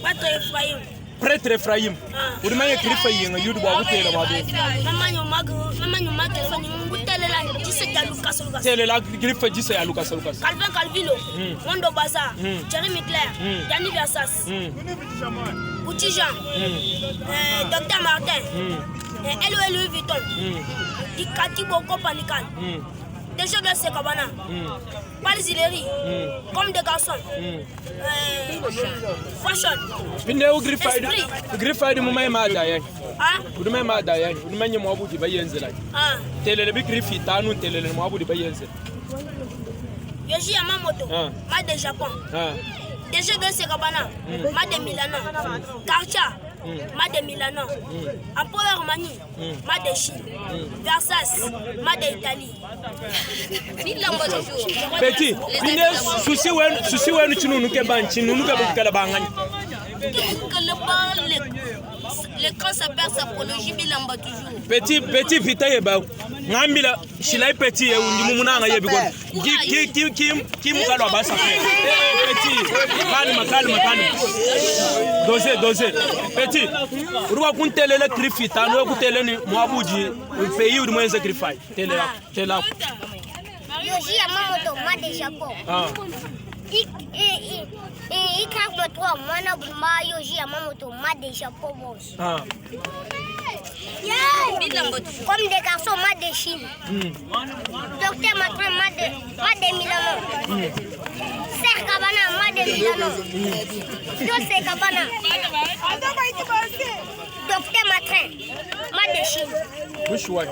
Prêtre Ephraim. Prêtre Ephraim. Vous demandez écrit Fayin, you do what you tell about it. Tell la griffe d'ici à Lucas Lucas. Calvin Calvino, Mondo Bazar, Jeremy Claire, Yanni Versas, Outi Jean, Dr Martin, Louis Vuitton, Dikati Boko Panical, Déjà de Sekabana, Palzileri, comme des garçons, Fashion. Pineo griffe de Moumay Madayan. Vous demandez Madayan, vous demandez moi vous de Bayenzel. Tell le big griffe, Tanu, tell le moi vous de Bayenzel. Yoshi Yamamoto, ma de Japon. Déjà de Sekabana, ma de Milano. Karcha, ma de Milano. Apollo Romani, ma de Chine. Versas, ma de Italie. Petit, souci ou tu nous banchi, nous nous banchi. L'écran s'appelle sapologie bilamba toujours. Petit vita yeba. Ngambila shilai petit e undi mumuna yebi kon. Kim kalo basa. Petit, calme. Dosé. Petit. Ruwa kuntele le krifita no kutele ni mwabuji pays ou moins sacrifice. Tela. Yoshi Yamamoto, ma de Japon. Il craque le 3, moi Yoshi Yamamoto, ma de Japon. Comme des garçons, ma de Chine. Docteur Matrin, ma de Milano. Serre Cabana, ma de Milano. José Cabana. Docteur Matrin, ma de Chine. Which one?